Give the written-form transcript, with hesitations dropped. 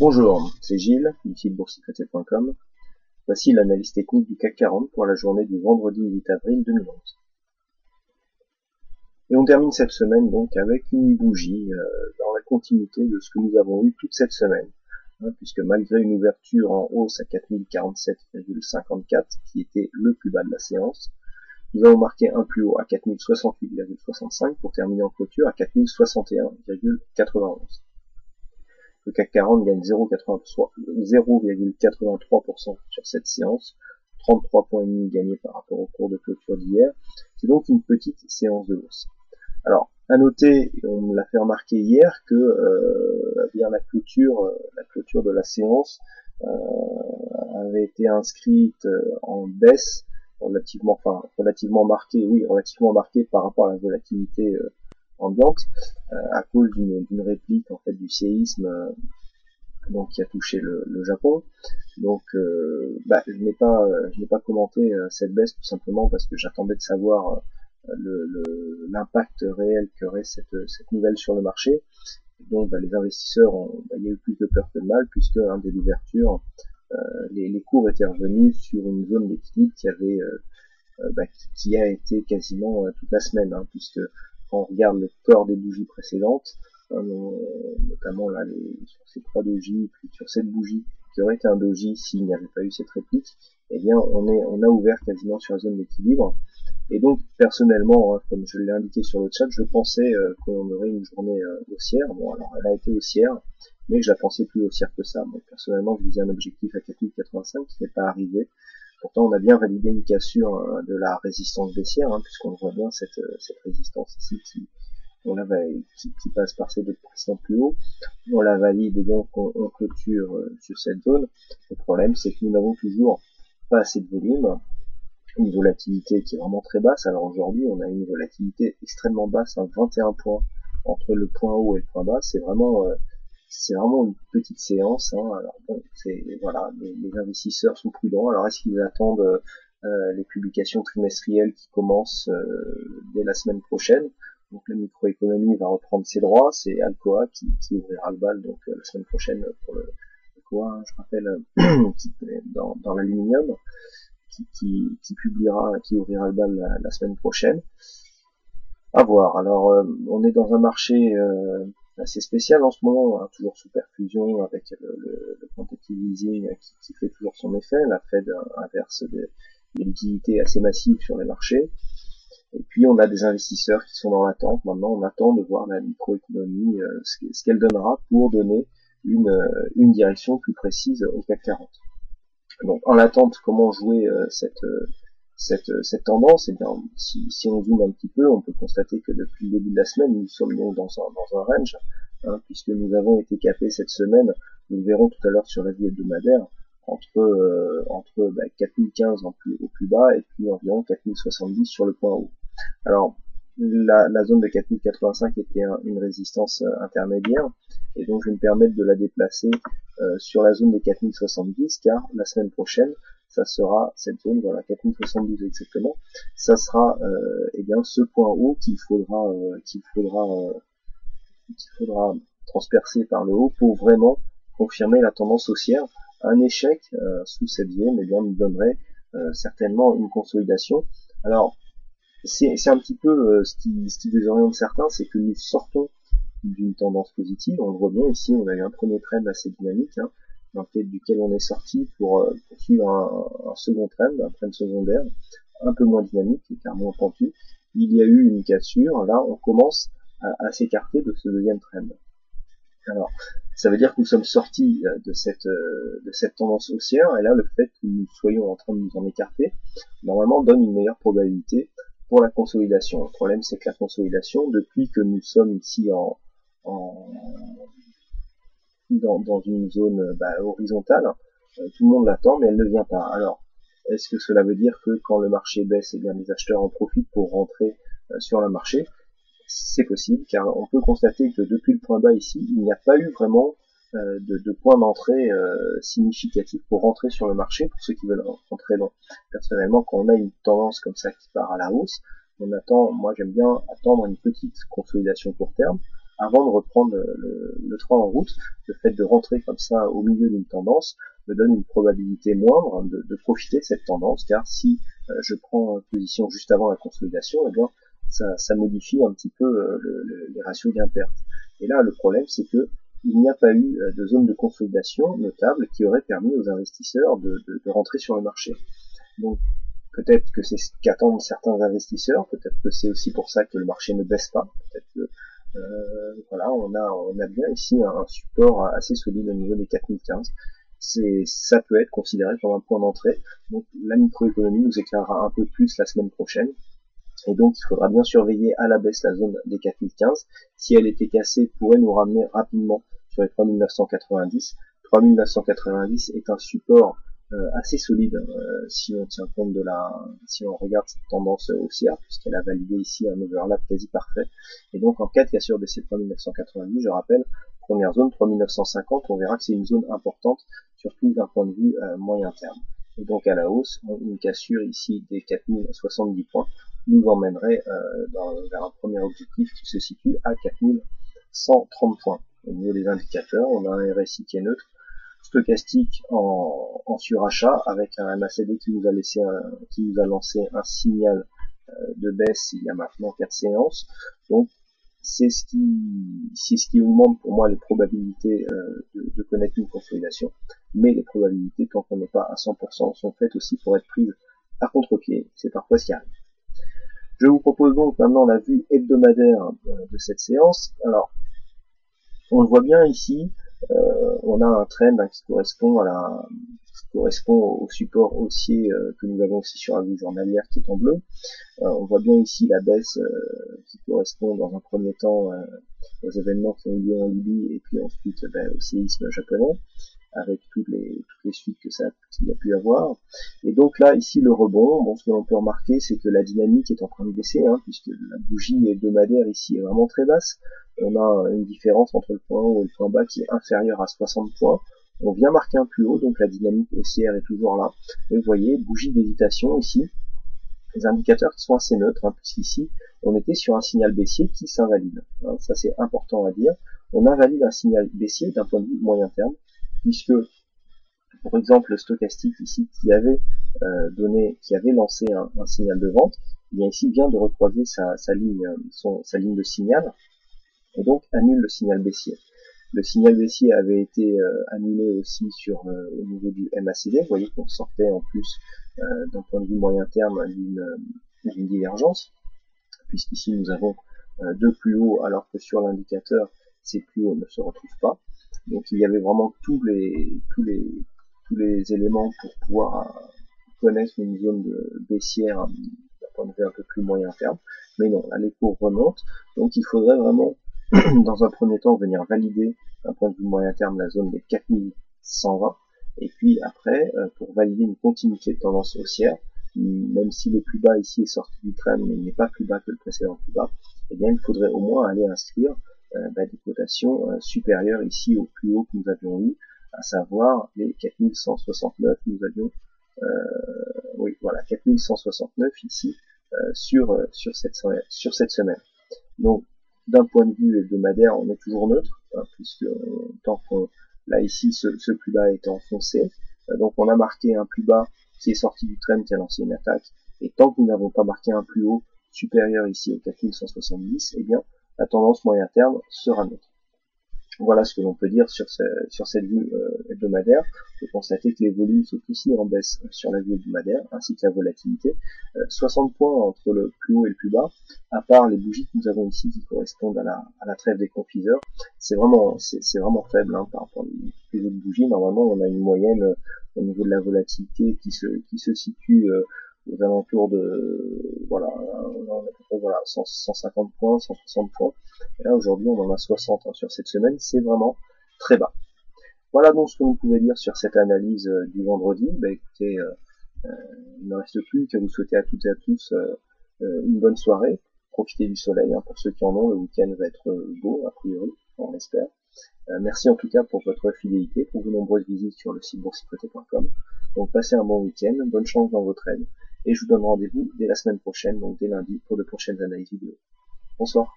Bonjour, c'est Gilles, du site boursicoté.com. Voici l'analyse technique du CAC 40 pour la journée du vendredi 8 avril 2011. Et on termine cette semaine donc avec une bougie dans la continuité de ce que nous avons eu toute cette semaine. Puisque malgré une ouverture en hausse à 4047,54, qui était le plus bas de la séance, nous avons marqué un plus haut à 4068,65 pour terminer en clôture à 4061,91. Le CAC 40 gagne 0,83% sur cette séance, 33 points et demi gagnés par rapport au cours de clôture d'hier. C'est donc une petite séance de hausse. Alors, à noter, on me l'a fait remarquer hier, que bien la clôture de la séance avait été inscrite en baisse, relativement marquée par rapport à la volatilité ambiante, à cause d'une réplique en fait du séisme donc qui a touché le Japon. Donc je n'ai pas commenté cette baisse tout simplement parce que j'attendais de savoir l'impact réel qu'aurait cette nouvelle sur le marché. Et donc les investisseurs il y a eu plus de peur que de mal, puisque dès l'ouverture les cours étaient revenus sur une zone d'équilibre qui a été quasiment toute la semaine, puisque quand on regarde le corps des bougies précédentes, notamment là sur ces 3 dojis, puis sur cette bougie qui aurait été un doji s'il n'y avait pas eu cette réplique, eh bien on a ouvert quasiment sur la zone d'équilibre. Et donc personnellement, comme je l'ai indiqué sur le chat, je pensais qu'on aurait une journée haussière. Bon, alors elle a été haussière, mais je la pensais plus haussière que ça. Donc personnellement, je visais un objectif à 4085 qui n'est pas arrivé. Pourtant, on a bien validé une cassure de la résistance baissière, puisqu'on voit bien cette résistance ici qui passe par ces deux précédents plus haut. On la valide, donc on clôture sur cette zone. Le problème, c'est que nous n'avons toujours pas assez de volume, une volatilité qui est vraiment très basse. Alors aujourd'hui, on a une volatilité extrêmement basse, 21 points entre le point haut et le point bas. C'est vraiment une petite séance. Alors bon, les investisseurs sont prudents. Alors est-ce qu'ils attendent les publications trimestrielles qui commencent dès la semaine prochaine? Donc la microéconomie va reprendre ses droits. C'est Alcoa qui ouvrira le bal donc la semaine prochaine pour le Alcoa, je rappelle, dans l'aluminium, qui ouvrira le bal la semaine prochaine. À voir. Alors on est dans un marché assez spécial en ce moment, toujours sous perfusion avec le quantitative easing qui fait toujours son effet. La Fed inverse des liquidités assez massives sur les marchés. Et puis on a des investisseurs qui sont dans l'attente. Maintenant on attend de voir la microéconomie, ce qu'elle donnera pour donner une direction plus précise au CAC 40. Donc en attente, comment jouer cette tendance? Eh bien, si on zoome un petit peu, on peut constater que depuis le début de la semaine, nous sommes donc dans un range, puisque nous avons été capés cette semaine, nous le verrons tout à l'heure sur la vue hebdomadaire, entre 4015 au plus bas et puis environ 4070 sur le point haut. Alors, la zone de 4085 était une résistance intermédiaire, et donc je vais me permettre de la déplacer sur la zone des 4070, car la semaine prochaine, ça sera cette zone, voilà, 4072 exactement, ça sera ce point haut qu'il faudra transpercer par le haut pour vraiment confirmer la tendance haussière. Un échec sous cette zone nous donnerait certainement une consolidation. Alors c'est un petit peu ce qui désoriente certains, c'est que nous sortons d'une tendance positive. On le voit bien ici, on a eu un premier trend assez dynamique, dans le cadre duquel on est sorti pour suivre un second trend, un trend secondaire, un peu moins dynamique, car moins pentu. Il y a eu une cassure, là on commence à s'écarter de ce deuxième trend. Alors, ça veut dire que nous sommes sortis de cette tendance haussière, et là le fait que nous soyons en train de nous en écarter, normalement donne une meilleure probabilité pour la consolidation. Le problème, c'est que la consolidation, depuis que nous sommes ici dans une zone horizontale, tout le monde l'attend, mais elle ne vient pas. Alors, est-ce que cela veut dire que quand le marché baisse, les acheteurs en profitent pour rentrer sur le marché? C'est possible, car on peut constater que depuis le point bas ici, il n'y a pas eu vraiment de point d'entrée significatif pour rentrer sur le marché, pour ceux qui veulent rentrer dans. Personnellement, quand on a une tendance comme ça qui part à la hausse, moi j'aime bien attendre une petite consolidation court terme, avant de reprendre le train en route. Le fait de rentrer comme ça au milieu d'une tendance me donne une probabilité moindre de profiter de cette tendance, car si je prends position juste avant la consolidation, eh bien ça modifie un petit peu les ratios gain-perte. Et là, le problème, c'est que il n'y a pas eu de zone de consolidation notable qui aurait permis aux investisseurs de rentrer sur le marché. Donc peut-être que c'est ce qu'attendent certains investisseurs, peut-être que c'est aussi pour ça que le marché ne baisse pas, peut-être que voilà, on a bien ici un support assez solide au niveau des 4015. Ça peut être considéré comme un point d'entrée. Donc la microéconomie nous éclairera un peu plus la semaine prochaine. Et donc, il faudra bien surveiller à la baisse la zone des 4015. Si elle était cassée, pourrait nous ramener rapidement sur les 3990. 3990 est un support assez solide si on tient compte si on regarde cette tendance haussière, puisqu'elle a validé ici un overlap quasi parfait. Et donc, en cas de cassure de ces 3990, je rappelle, première zone 3950, on verra que c'est une zone importante, surtout d'un point de vue moyen terme. Et donc à la hausse, une cassure ici des 4070 points nous emmènerait vers un premier objectif qui se situe à 4130 points. Au niveau des indicateurs, on a un RSI qui est neutre, stochastique en surachat avec un MACD qui nous a lancé un signal de baisse il y a maintenant 4 séances. Donc c'est ce qui augmente pour moi les probabilités de connaître une consolidation. Mais les probabilités, tant qu'on n'est pas à 100%, sont faites aussi pour être prises à contre-pied. C'est parfois ce qui arrive. Je vous propose donc maintenant la vue hebdomadaire de cette séance. Alors, on le voit bien ici, on a un trend qui correspond au support haussier que nous avons aussi sur la vue journalière qui est en bleu. On voit bien ici la baisse qui correspond dans un premier temps aux événements qui ont eu lieu en Libye et puis ensuite au séisme japonais, avec toutes les suites qu'il y a pu avoir. Et donc là, ici, le rebond, bon, ce que l'on peut remarquer, c'est que la dynamique est en train de baisser, puisque la bougie hebdomadaire ici est vraiment très basse. On a une différence entre le point haut et le point bas qui est inférieure à 60 points. On vient marquer un plus haut, donc la dynamique haussière est toujours là. Et vous voyez, bougie d'hésitation ici, les indicateurs qui sont assez neutres, puisqu'ici, on était sur un signal baissier qui s'invalide. Ça, c'est important à dire. On invalide un signal baissier d'un point de vue moyen terme, puisque, pour exemple, le stochastique ici, qui avait lancé un signal de vente, eh bien ici vient de recroiser sa ligne de signal, et donc annule le signal baissier. Le signal baissier avait été annulé aussi au niveau du MACD. Vous voyez qu'on sortait en plus d'un point de vue moyen terme d'une divergence, puisqu'ici nous avons deux plus hauts, alors que sur l'indicateur, ces plus hauts ne se retrouvent pas. Donc il y avait vraiment tous les éléments pour pouvoir connaître une zone baissière d'un point de vue un peu plus moyen terme. Mais non, là les cours remontent. Donc il faudrait vraiment, dans un premier temps, venir valider d'un point de vue moyen terme la zone des 4120. Et puis après, pour valider une continuité de tendance haussière, même si le plus bas ici est sorti du trend, mais il n'est pas plus bas que le précédent plus bas, eh bien il faudrait au moins aller inscrire des cotations supérieures ici au plus haut que nous avions eu, à savoir les 4169. Nous avions 4169 ici sur cette semaine. Donc d'un point de vue hebdomadaire, on est toujours neutre, puisque tant qu'on là ici ce plus bas est enfoncé, donc on a marqué un plus bas qui est sorti du trend, qui a lancé une attaque, et tant que nous n'avons pas marqué un plus haut supérieur ici au 4170, eh bien la tendance moyen terme sera neutre. Voilà ce que l'on peut dire sur cette vue hebdomadaire. On peut constater que les volumes sont aussi en baisse sur la vue hebdomadaire, ainsi que la volatilité. 60 points entre le plus haut et le plus bas, à part les bougies que nous avons ici qui correspondent à la trêve des confiseurs. C'est vraiment faible par rapport aux autres bougies. Normalement, on a une moyenne au niveau de la volatilité qui se situe aux alentours de 150 points, 160 points. Et là aujourd'hui on en a 60 sur cette semaine, c'est vraiment très bas. Voilà donc ce que vous pouvez dire sur cette analyse du vendredi. Écoutez, il ne reste plus qu'à vous souhaiter à toutes et à tous une bonne soirée. Profitez du soleil pour ceux qui en ont, le week-end va être beau a priori, on l'espère. Merci en tout cas pour votre fidélité, pour vos nombreuses visites sur le site boursicoté.com. Donc passez un bon week-end, bonne chance dans vos trades, et je vous donne rendez-vous dès la semaine prochaine, donc dès lundi, pour de prochaines analyses vidéo. Bonsoir.